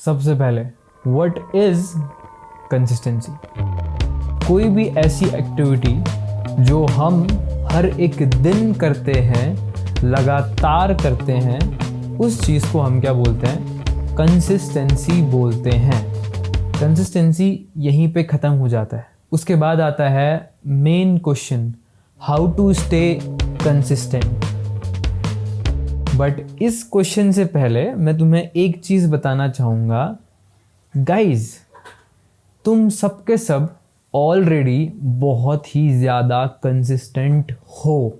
सबसे पहले what is consistency? कोई भी ऐसी एक्टिविटी जो हम हर एक दिन करते हैं, लगातार करते हैं, उस चीज़ को हम क्या बोलते हैं? कंसिस्टेंसी बोलते हैं। कंसिस्टेंसी यहीं पे ख़त्म हो जाता है। उसके बाद आता है main question, how to stay consistent. But इस क्वेश्चन से पहले मैं तुम्हें एक चीज़ बताना चाहूँगा। गाइज, तुम सबके सब ऑलरेडी बहुत ही ज़्यादा कंसिस्टेंट हो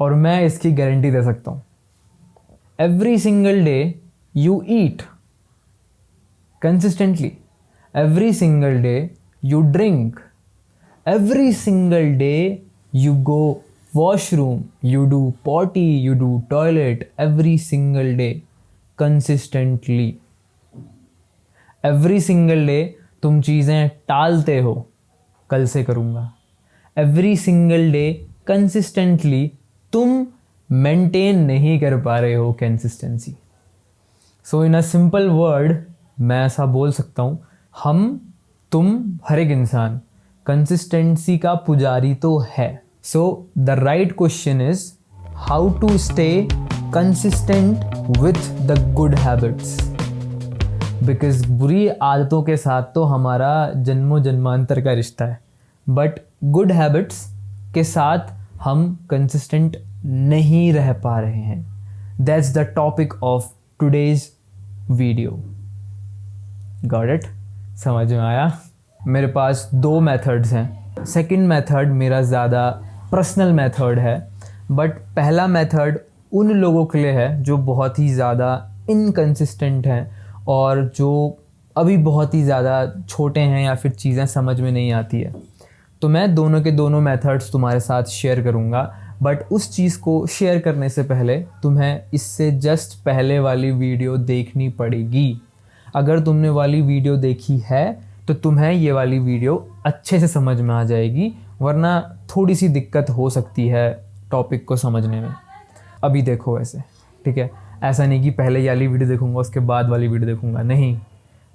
और मैं इसकी गारंटी दे सकता हूँ। Every single day you eat consistently, every single day you drink, every single day you go washroom, you do potty, you do toilet, every single day consistently. every single day तुम चीज़ें टालते हो, कल से करूँगा। every single day consistently तुम maintain नहीं कर पा रहे हो consistency. So in a simple word मैं ऐसा बोल सकता हूँ, तुम हर एक इंसान कंसिस्टेंसी का पुजारी तो है। So the right question is how to stay consistent with the good habits. Because बुरी आदतों के साथ तो हमारा जन्मों जन्मांतर का रिश्ता है, बट गुड हैबिट्स के साथ हम कंसिस्टेंट नहीं रह पा रहे हैं। That's the topic of today's video. Got it? समझ में आया? मेरे पास दो मेथड्स हैं। सेकंड मेथड मेरा ज़्यादा पर्सनल मेथड है, बट पहला मेथड उन लोगों के लिए है जो बहुत ही ज़्यादा इनकंसिस्टेंट हैं और जो अभी बहुत ही ज़्यादा छोटे हैं या फिर चीज़ें समझ में नहीं आती है। तो मैं दोनों के दोनों मेथड्स तुम्हारे साथ शेयर करूँगा, बट उस चीज़ को शेयर करने से पहले तुम्हें इससे जस्ट पहले वाली वीडियो देखनी पड़ेगी। अगर तुमने वाली वीडियो देखी है तो तुम्हें ये वाली वीडियो अच्छे से समझ में आ जाएगी, वरना थोड़ी सी दिक्कत हो सकती है टॉपिक को समझने में। अभी देखो वैसे, ठीक है? ऐसा नहीं कि पहले ये वाली वीडियो देखूंगा उसके बाद वाली वीडियो देखूंगा, नहीं,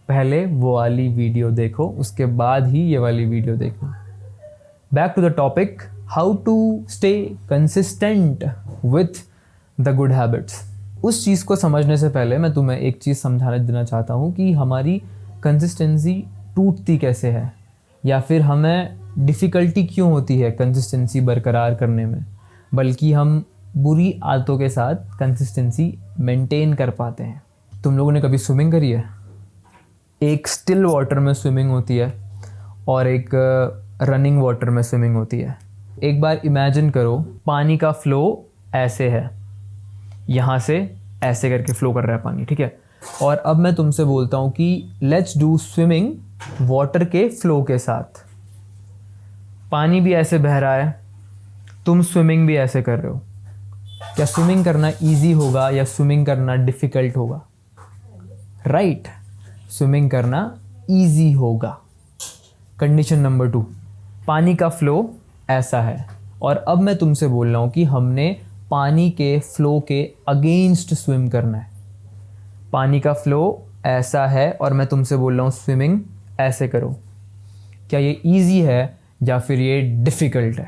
पहले वो वाली वीडियो देखो उसके बाद ही ये वाली वीडियो देखो। Back to the topic, how to stay consistent with the good habits. उस चीज़ को समझने से पहले मैं तुम्हें एक चीज़ समझाने देना चाहता हूँ कि हमारी कंसिस्टेंसी टूटती कैसे है, या फिर हमें डिफ़िकल्टी क्यों होती है कंसिस्टेंसी बरकरार करने में, बल्कि हम बुरी आदतों के साथ कंसिस्टेंसी मेंटेन कर पाते हैं। तुम लोगों ने कभी स्विमिंग करी है? एक स्टिल वाटर में स्विमिंग होती है और एक रनिंग वाटर में स्विमिंग होती है। एक बार इमेजिन करो, पानी का फ़्लो ऐसे है, यहाँ से ऐसे करके फ़्लो कर रहा है पानी, ठीक है? और अब मैं तुमसे बोलता हूँ कि लेट्स डू स्विमिंग वाटर के फ़्लो के साथ। पानी भी ऐसे बह रहा है, तुम स्विमिंग भी ऐसे कर रहे हो। क्या स्विमिंग करना इजी होगा या स्विमिंग करना डिफ़िकल्ट होगा? राइट, स्विमिंग करना इजी होगा। कंडीशन नंबर 2, पानी का फ़्लो ऐसा है और अब मैं तुमसे बोल रहा हूँ कि हमने पानी के फ़्लो के अगेंस्ट स्विम करना है। पानी का फ़्लो ऐसा है और मैं तुमसे बोल रहा हूँ स्विमिंग ऐसे करो। क्या ये इजी है या फिर ये डिफ़िकल्ट है?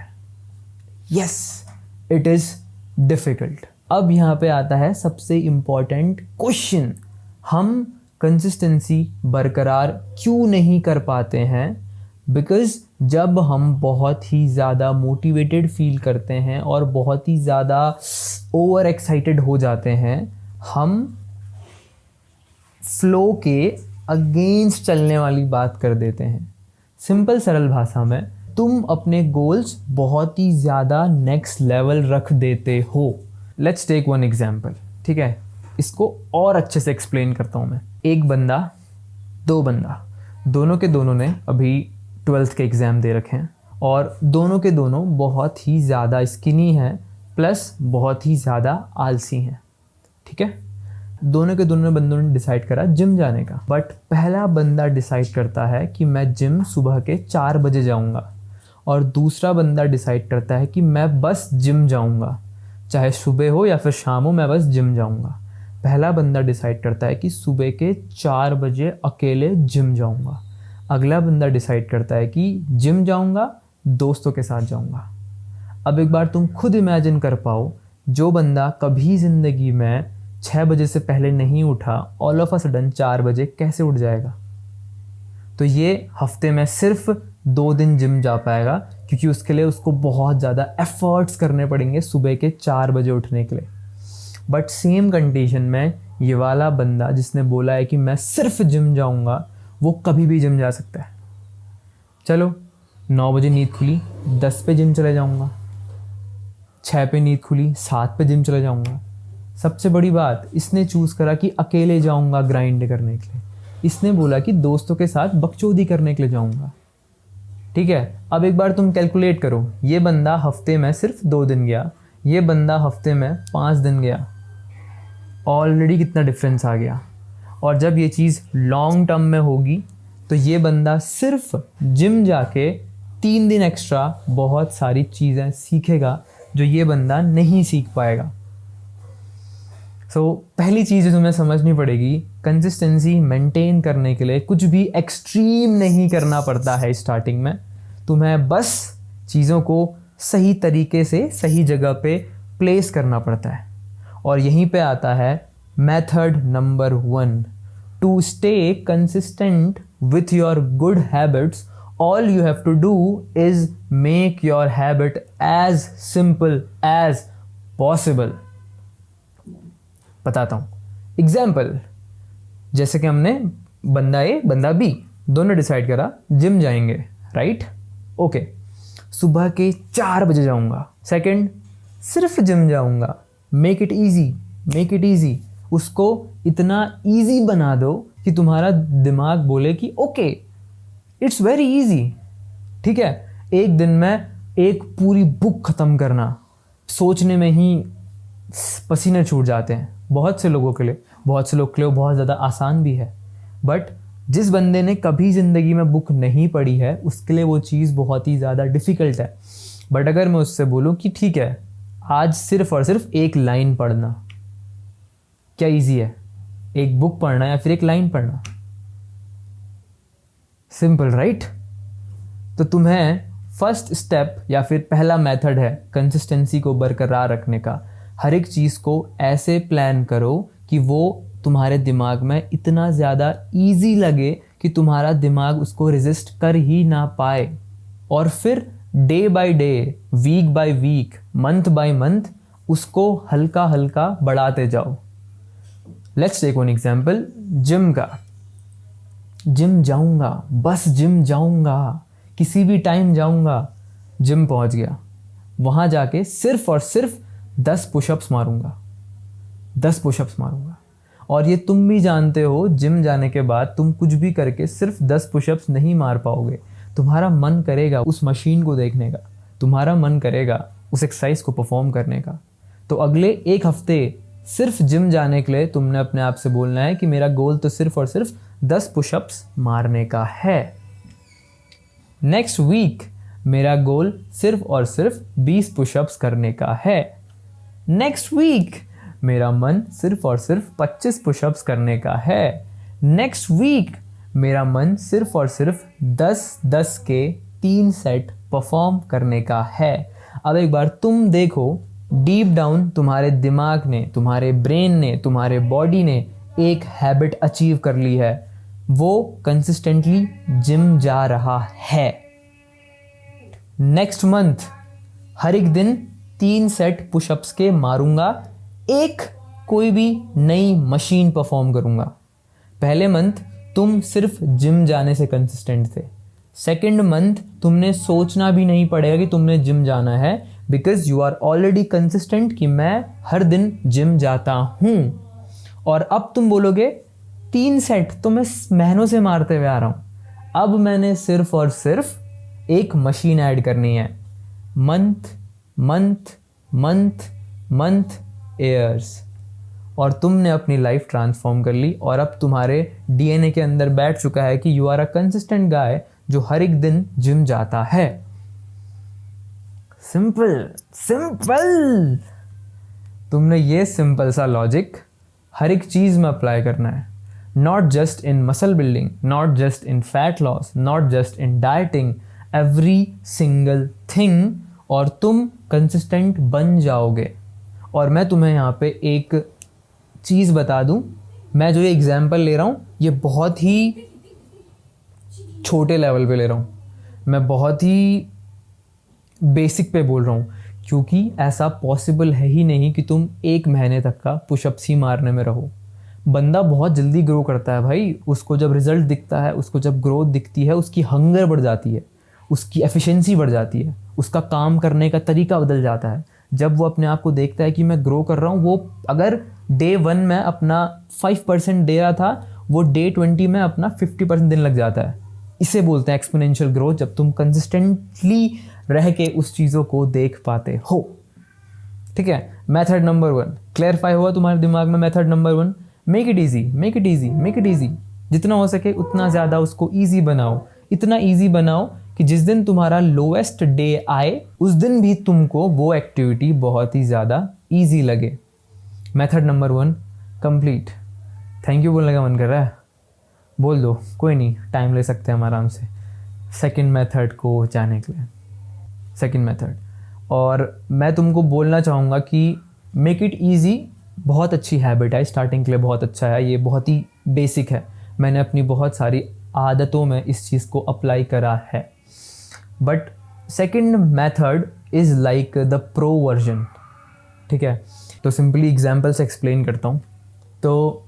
Yes, it is difficult. अब यहाँ पे आता है सबसे इम्पॉर्टेंट क्वेश्चन, हम कंसिस्टेंसी बरकरार क्यों नहीं कर पाते हैं? बिकॉज़ जब हम बहुत ही ज़्यादा मोटिवेटेड फील करते हैं और बहुत ही ज़्यादा ओवर एक्साइटेड हो जाते हैं, हम फ्लो के अगेंस्ट चलने वाली बात कर देते हैं। सिंपल सरल भाषा में, तुम अपने गोल्स बहुत ही ज़्यादा नेक्स्ट लेवल रख देते हो। लेट्स टेक वन एग्जाम्पल, ठीक है? इसको और अच्छे से एक्सप्लेन करता हूँ मैं। एक बंदा, दो बंदा, दोनों के दोनों ने अभी 12th के एग्ज़ाम दे रखे हैं और दोनों के दोनों बहुत ही ज़्यादा स्किनी हैं प्लस बहुत ही ज़्यादा आलसी हैं, ठीक है? दोनों के दोनों बंदों ने डिसाइड करा जिम जाने का। बट पहला बंदा डिसाइड करता है कि मैं जिम सुबह के 4 बजे जाऊंगा और दूसरा बंदा डिसाइड करता है कि मैं बस जिम जाऊंगा, चाहे सुबह हो या फिर शाम हो, मैं बस जिम जाऊंगा। पहला बंदा डिसाइड करता है कि सुबह के 4 बजे अकेले जिम जाऊंगा। अगला बंदा डिसाइड करता है कि जिम जाऊंगा, दोस्तों के साथ जाऊंगा। अब एक बार तुम खुद इमेजिन कर पाओ, जो बंदा कभी ज़िंदगी में 6 बजे से पहले नहीं उठा, ऑल ऑफ अ सडन 4 बजे कैसे उठ जाएगा? तो ये हफ्ते में सिर्फ 2 दिन जिम जा पाएगा, क्योंकि उसके लिए उसको बहुत ज़्यादा एफर्ट्स करने पड़ेंगे सुबह के 4 बजे उठने के लिए। बट सेम कंडीशन में ये वाला बंदा जिसने बोला है कि मैं सिर्फ जिम जाऊंगा, वो कभी भी जिम जा सकता है। चलो 9 बजे नींद खुली, 10 पे जिम चले जाऊंगा, 6 पे नींद खुली, 7 पे जिम चले जाऊंगा। सबसे बड़ी बात, इसने चूज़ करा कि अकेले जाऊंगा ग्राइंड करने के लिए। इसने बोला कि दोस्तों के साथ बकचोदी करने के लिए जाऊंगा। ठीक है, अब एक बार तुम कैलकुलेट करो, ये बंदा हफ्ते में सिर्फ 2 दिन गया, ये बंदा हफ्ते में 5 दिन गया। ऑलरेडी कितना डिफरेंस आ गया। और जब ये चीज़ लॉन्ग टर्म में होगी तो ये बंदा सिर्फ जिम जाके 3 दिन एक्स्ट्रा बहुत सारी चीज़ें सीखेगा जो ये बंदा नहीं सीख पाएगा। पहली चीज़ जो तुम्हें समझनी पड़ेगी, कंसिस्टेंसी मेंटेन करने के लिए कुछ भी एक्सट्रीम नहीं करना पड़ता है स्टार्टिंग में। तुम्हें बस चीज़ों को सही तरीके से सही जगह पे प्लेस करना पड़ता है। और यहीं पे आता है method number 1, to stay consistent with your good habits. All you have to do is make your habit as simple as possible. बताता हूँ एग्जाम्पल। जैसे कि हमने बंदा ए बंदा बी दोनों डिसाइड करा जिम जाएंगे, राइट? ओके, सुबह के 4 बजे जाऊंगा। सेकंड, सिर्फ जिम जाऊंगा। Make it easy, make it easy. उसको इतना ईजी बना दो कि तुम्हारा दिमाग बोले कि ओके इट्स वेरी ईजी। ठीक है, एक दिन में एक पूरी बुक ख़त्म करना, सोचने में ही पसीने छूट जाते हैं बहुत से लोगों के लिए। बहुत से लोग के लिए बहुत ज़्यादा आसान भी है, बट जिस बंदे ने कभी ज़िंदगी में बुक नहीं पढ़ी है उसके लिए वो चीज़ बहुत ही ज़्यादा डिफ़िकल्ट है। बट अगर मैं उससे बोलूँ कि ठीक है आज सिर्फ और सिर्फ एक लाइन पढ़ना, क्या ईजी है? एक बुक पढ़ना या फिर एक लाइन पढ़ना? Simple, right? तो तुम्हें फर्स्ट स्टेप या फिर पहला मेथड है कंसिस्टेंसी को बरकरार रखने का। हर एक चीज़ को ऐसे प्लान करो कि वो तुम्हारे दिमाग में इतना ज़्यादा ईजी लगे कि तुम्हारा दिमाग उसको रेजिस्ट कर ही ना पाए। और फिर day by day, week by week, month by month उसको हल्का हल्का बढ़ाते जाओ। Let's take one example gym का। जिम जाऊंगा, बस जिम जाऊंगा, किसी भी टाइम जाऊंगा। जिम पहुंच गया, वहां जाके सिर्फ और सिर्फ 10 पुशअप्स मारूंगा, 10 पुशअप्स मारूंगा। और ये तुम भी जानते हो, जिम जाने के बाद तुम कुछ भी करके सिर्फ 10 पुशअप्स नहीं मार पाओगे। तुम्हारा मन करेगा उस मशीन को देखने का, तुम्हारा मन करेगा उस एक्सरसाइज को परफॉर्म करने का। तो अगले 1 हफ्ते सिर्फ जिम जाने के लिए तुमने अपने आप से बोलना है कि मेरा गोल तो सिर्फ और सिर्फ 10 पुशअप्स मारने का है। नेक्स्ट वीक मेरा गोल सिर्फ और सिर्फ 20 पुशअप्स करने का है। नेक्स्ट वीक मेरा मन सिर्फ और सिर्फ 25 पुशअप्स करने का है। नेक्स्ट वीक मेरा मन सिर्फ और सिर्फ 10-10 के 3 सेट परफॉर्म करने का है। अब एक बार तुम देखो, डीप डाउन तुम्हारे दिमाग ने, तुम्हारे ब्रेन ने, तुम्हारे बॉडी ने एक हैबिट अचीव कर ली है। वो कंसिस्टेंटली जिम जा रहा है। नेक्स्ट मंथ हर एक दिन 3 सेट पुशअप्स के मारूंगा, एक कोई भी नई मशीन परफॉर्म करूंगा। पहले मंथ तुम सिर्फ जिम जाने से कंसिस्टेंट थे। सेकंड मंथ तुमने सोचना भी नहीं पड़ेगा कि तुमने जिम जाना है, because you are already consistent कि मैं हर दिन जिम जाता हूं। और अब तुम बोलोगे 3 सेट तो मैं महीनों से मारते हुए आ रहा हूं, अब मैंने सिर्फ और सिर्फ एक मशीन ऐड करनी है। Month month month month years, और तुमने अपनी लाइफ ट्रांसफॉर्म कर ली। और अब तुम्हारे डीएनए के अंदर बैठ चुका है कि यू आर अ कंसिस्टेंट गाय जो हर एक दिन जिम जाता है। Simple simple. तुमने ये सिंपल सा लॉजिक हर एक चीज़ में अप्लाई करना है, not just in muscle building, not just in fat loss, not just in dieting, every single thing, और तुम कंसिस्टेंट बन जाओगे। और मैं तुम्हें यहाँ पे एक चीज़ बता दूँ, मैं जो ये एग्जाम्पल ले रहा हूँ ये बहुत ही छोटे लेवल पे ले रहा हूँ, मैं बहुत ही बेसिक पे बोल रहा हूँ, क्योंकि ऐसा पॉसिबल है ही नहीं कि तुम 1 महीने तक का पुशअप्स ही मारने में रहो। बंदा बहुत जल्दी ग्रो करता है भाई, उसको जब रिजल्ट दिखता है, उसको जब ग्रोथ दिखती है, उसकी हंगर बढ़ जाती है, उसकी एफिशिएंसी बढ़ जाती है, उसका काम करने का तरीका बदल जाता है। जब वो अपने आप को देखता है कि मैं ग्रो कर रहा हूँ, वो अगर डे 1 में अपना 5% दे रहा था, वो डे 20 में अपना 50% देने लग जाता है। इसे बोलते हैं एक्सपोनेंशियल ग्रोथ, जब तुम कंसिस्टेंटली रह के उस चीज़ों को देख पाते हो। ठीक है, मेथड नंबर 1 क्लैरिफाई हुआ तुम्हारे दिमाग में। Method number 1, make it easy, make it easy, make it easy. जितना हो सके उतना ज़्यादा उसको ईजी बनाओ, इतना ईजी बनाओ कि जिस दिन तुम्हारा लोएस्ट डे आए उस दिन भी तुमको वो एक्टिविटी बहुत ही ज़्यादा ईजी लगे। Method number 1 complete. Thank you बोलने का मन कर रहा है, बोल दो, कोई नहीं, टाइम ले सकते हैं हम आराम से सेकंड मेथड को जाने के लिए। सेकंड मेथड, और मैं तुमको बोलना चाहूँगा कि मेक इट ईजी बहुत अच्छी हैबिट है, स्टार्टिंग के लिए बहुत अच्छा है, ये बहुत ही बेसिक है, मैंने अपनी बहुत सारी आदतों में इस चीज़ को अप्लाई करा है। But second method is like the pro version. ठीक है, तो सिंपली एग्जाम्पल से एक्सप्लेन करता हूँ। तो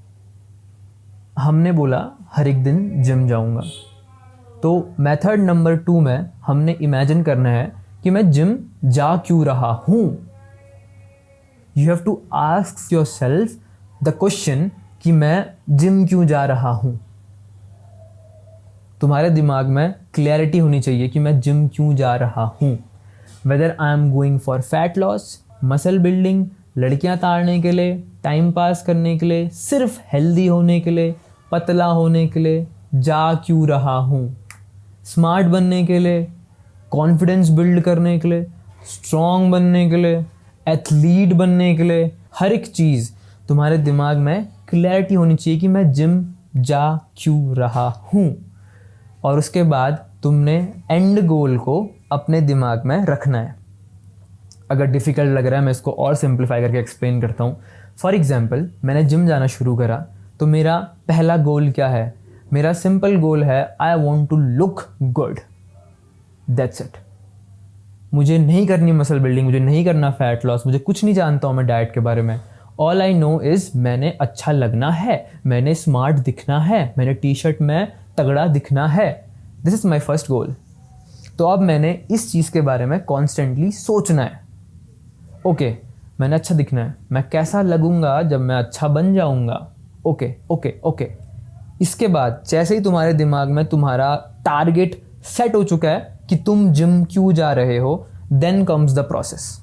हमने बोला हर एक दिन जिम जाऊँगा, तो मेथड नंबर 2 में हमने इमेजिन करना है कि मैं जिम जा क्यों रहा हूँ। You have to ask yourself the question कि मैं जिम क्यों जा रहा हूँ। तुम्हारे दिमाग में क्लैरिटी होनी चाहिए कि मैं जिम क्यों जा रहा हूँ। Whether I am going for fat loss, muscle building, लड़कियाँ ताड़ने के लिए, टाइम पास करने के लिए, सिर्फ हेल्दी होने के लिए, पतला होने के लिए जा क्यों रहा हूँ, स्मार्ट बनने के लिए, कॉन्फिडेंस बिल्ड करने के लिए, स्ट्रॉन्ग बनने के लिए, एथलीट बनने के लिए, हर एक चीज़ तुम्हारे दिमाग में क्लैरिटी होनी चाहिए कि मैं जिम जा क्यों रहा हूँ। और उसके बाद तुमने एंड गोल को अपने दिमाग में रखना है। अगर डिफ़िकल्ट लग रहा है मैं इसको और सिंप्लीफाई करके एक्सप्लेन करता हूँ। फॉर एग्जांपल, मैंने जिम जाना शुरू करा तो मेरा पहला गोल क्या है? मेरा सिंपल गोल है I want to look good, that's it. मुझे नहीं करनी मसल बिल्डिंग, मुझे नहीं करना फैट लॉस, मुझे कुछ नहीं जानता हूँ मैं डाइट के बारे में। ऑल आई नो इज़ मैंने अच्छा लगना है, मैंने स्मार्ट दिखना है, मैंने टी शर्ट में तगड़ा दिखना है। This is my first goal. तो अब मैंने इस चीज़ के बारे में कॉन्स्टेंटली सोचना है। ओके, मैंने अच्छा दिखना है, मैं कैसा लगूंगा जब मैं अच्छा बन जाऊंगा। Okay okay okay. इसके बाद जैसे ही तुम्हारे दिमाग में तुम्हारा टारगेट सेट हो चुका है कि तुम जिम क्यों जा रहे हो, देन कम्स द प्रोसेस।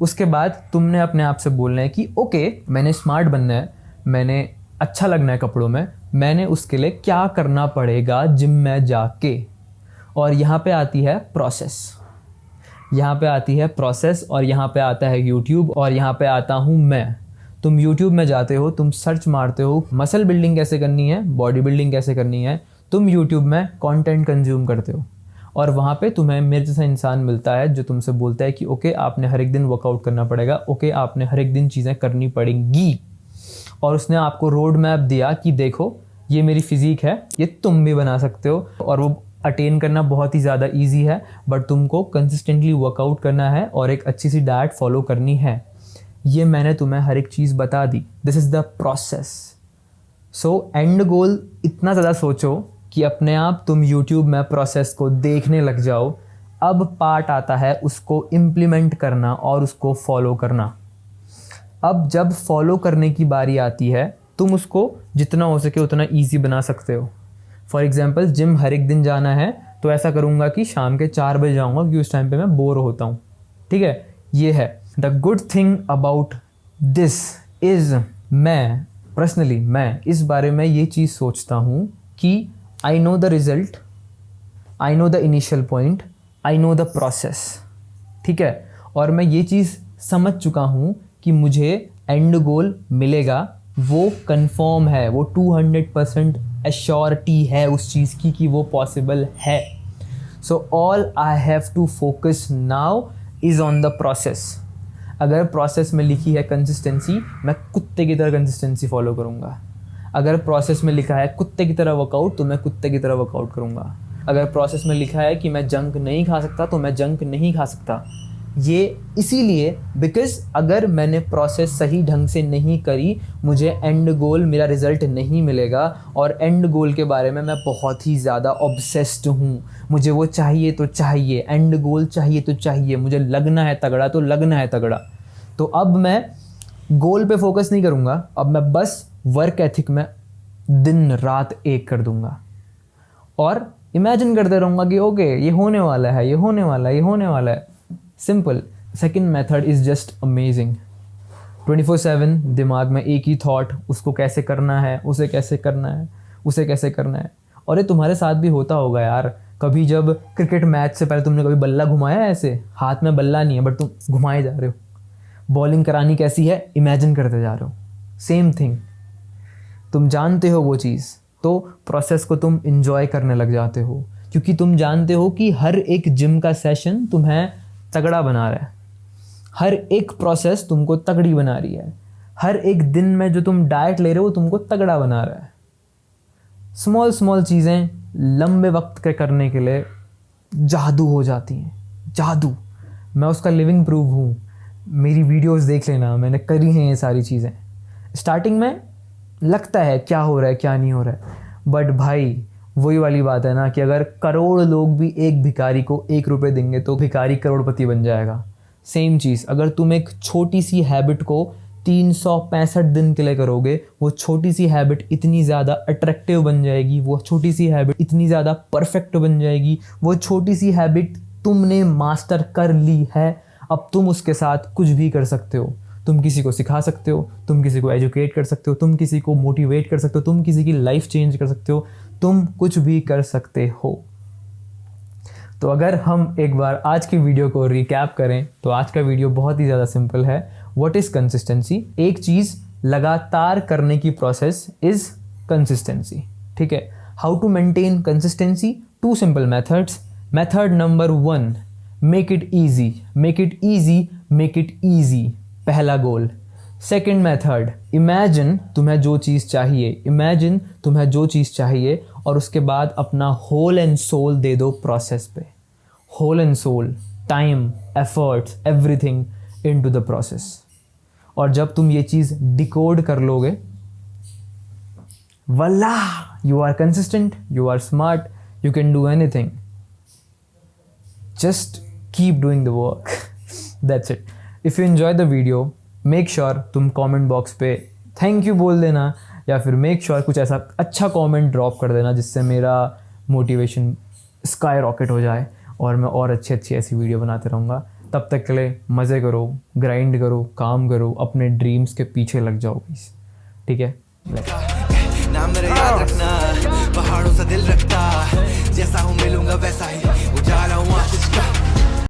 उसके बाद तुमने अपने आप से बोलना है कि ओके, मैंने स्मार्ट बनना है, मैंने अच्छा लगना है कपड़ों में, मैंने उसके लिए क्या करना पड़ेगा जिम में जाके। और यहाँ पे आती है प्रोसेस, यहाँ पे आती है प्रोसेस, और यहाँ पे आता है यूट्यूब, और यहाँ पे आता हूँ मैं। तुम यूट्यूब में जाते हो, तुम सर्च मारते हो मसल बिल्डिंग कैसे करनी है, बॉडी बिल्डिंग कैसे करनी है, तुम यूट्यूब में कंटेंट कंज्यूम करते हो, और वहाँ पे तुम्हें मेरे जैसा इंसान मिलता है जो तुमसे बोलता है कि ओके आपने हर एक दिन वर्कआउट करना पड़ेगा, ओके आपने हर एक दिन चीज़ें करनी पड़ेंगी। और उसने आपको रोड मैप दिया कि देखो ये मेरी फिजिक है, ये तुम भी बना सकते हो, और वो अटेन करना बहुत ही ज़्यादा ईजी है, बट तुमको कंसिस्टेंटली वर्कआउट करना है और एक अच्छी सी डाइट फॉलो करनी है। ये मैंने तुम्हें हर एक चीज़ बता दी। This is the process. So end goal इतना ज़्यादा सोचो कि अपने आप तुम यूट्यूब में प्रोसेस को देखने लग जाओ। अब पार्ट आता है उसको इम्प्लीमेंट करना और उसको फॉलो करना। अब जब फॉलो करने की बारी आती है, तुम उसको जितना हो सके उतना ईजी बना सकते हो। फॉर एग्जाम्पल, जिम हर एक दिन जाना है तो ऐसा करूँगा कि शाम के 4 बजे जाऊँगा, क्योंकि उस टाइम पे मैं बोर होता हूँ। ठीक है, ये है। The good thing about this is, मैं पर्सनली मैं इस बारे में ये चीज़ सोचता हूँ कि I know the result, I know the initial point, I know the process. ठीक है, और मैं ये चीज़ समझ चुका हूँ कि मुझे एंड गोल मिलेगा वो कंफर्म है, वो 200% एश्योरिटी है उस चीज़ की कि वो पॉसिबल है. So all I have to focus now is on the process. अगर प्रोसेस में लिखी है कंसिस्टेंसी, मैं कुत्ते की तरह कंसिस्टेंसी फॉलो करूँगा. अगर प्रोसेस में लिखा है कुत्ते की तरह वर्कआउट, तो मैं कुत्ते की तरह वर्कआउट करूँगा. अगर प्रोसेस में लिखा है कि मैं जंक नहीं खा सकता, तो मैं जंक नहीं खा सकता. ये इसीलिए बिकॉज़ अगर मैंने प्रोसेस सही ढंग से नहीं करी, मुझे एंड गोल, मेरा रिज़ल्ट नहीं मिलेगा. और एंड गोल के बारे में मैं बहुत ही ज़्यादा ऑब्सेस्ड हूँ. मुझे वो चाहिए तो चाहिए, एंड गोल चाहिए तो चाहिए. मुझे लगना है तगड़ा तो लगना है तगड़ा. तो अब मैं गोल पे फोकस नहीं करूँगा. अब मैं बस वर्क एथिक में दिन रात एक कर दूँगा और इमेजिन करते रहूँगा कि ओके ये होने वाला है, ये होने वाला है, ये होने वाला है. Simple. Second method is just amazing. 24/7 दिमाग में एक ही थॉट, उसको कैसे करना है, उसे कैसे करना है, उसे कैसे करना है. और ये तुम्हारे साथ भी होता होगा यार. कभी जब क्रिकेट मैच से पहले तुमने कभी बल्ला घुमाया, ऐसे हाथ में बल्ला नहीं है बट तुम घुमाए जा रहे हो. बॉलिंग करानी कैसी है, इमेजिन करते जा रहे हो. Same thing. तुम जानते हो वो चीज़, तो प्रोसेस को तुम इंजॉय करने लग जाते हो, क्योंकि तुम जानते हो कि हर एक जिम का सेशन तुम्हें तगड़ा बना रहा है. हर एक प्रोसेस तुमको तगड़ी बना रही है. हर एक दिन में जो तुम डाइट ले रहे हो तुमको तगड़ा बना रहा है. स्मॉल स्मॉल चीज़ें लंबे वक्त के करने के लिए जादू हो जाती हैं. जादू. मैं उसका लिविंग प्रूफ हूँ. मेरी वीडियोस देख लेना, मैंने करी हैं ये सारी चीज़ें. स्टार्टिंग में लगता है क्या हो रहा है क्या नहीं हो रहा है, बट भाई वही वाली बात है ना कि अगर करोड़ लोग भी एक भिखारी को 1 रुपये देंगे तो भिखारी करोड़पति बन जाएगा. सेम चीज़, अगर तुम एक छोटी सी हैबिट को 365 दिन के लिए करोगे, वो छोटी सी हैबिट इतनी ज़्यादा अट्रैक्टिव बन जाएगी, वो छोटी सी हैबिट इतनी ज़्यादा परफेक्ट बन जाएगी. वो छोटी सी हैबिट तुमने मास्टर कर ली है, अब तुम उसके साथ कुछ भी कर सकते हो. तुम किसी को सिखा सकते हो, तुम किसी को एजुकेट कर सकते हो, तुम किसी को मोटिवेट कर सकते हो, तुम किसी की लाइफ चेंज कर सकते हो, तुम कुछ भी कर सकते हो. तो अगर हम एक बार आज की वीडियो को रिकैप करें तो आज का वीडियो बहुत ही ज़्यादा सिंपल है. What is consistency? एक चीज़ लगातार करने की प्रोसेस इज़ कंसिस्टेंसी. ठीक है. How to maintain consistency? 2 simple methods. Method number 1, make it easy. Make it easy, make it easy. पहला गोल. सेकेंड मेथड, इमेजिन तुम्हें जो चीज़ चाहिए, इमेजिन तुम्हें जो चीज़ चाहिए और उसके बाद अपना होल एंड सोल दे दो प्रोसेस पे. Whole and soul, time, efforts, everything into the process. और जब तुम ये चीज़ डिकोड कर लोगे, voila, you are consistent, you are smart, you can do anything. Just keep doing the work. That's it. If you enjoy the video, make sure तुम comment box पे thank you बोल देना, या फिर मेक श्योर कुछ ऐसा अच्छा comment drop कर देना जिससे मेरा मोटिवेशन स्काई रॉकेट हो जाए और मैं और अच्छी अच्छी ऐसी वीडियो बनाते रहूँगा. तब तक के लिए मज़े करो, ग्राइंड करो, काम करो, अपने ड्रीम्स के पीछे लग जाओ प्लीज़. ठीक है. नाम मेरा याद रखना, पहाड़ों सा दिल रखता, जैसा हूँ मिलूंगा वैसा ही, उजाला हूँ आतिश का.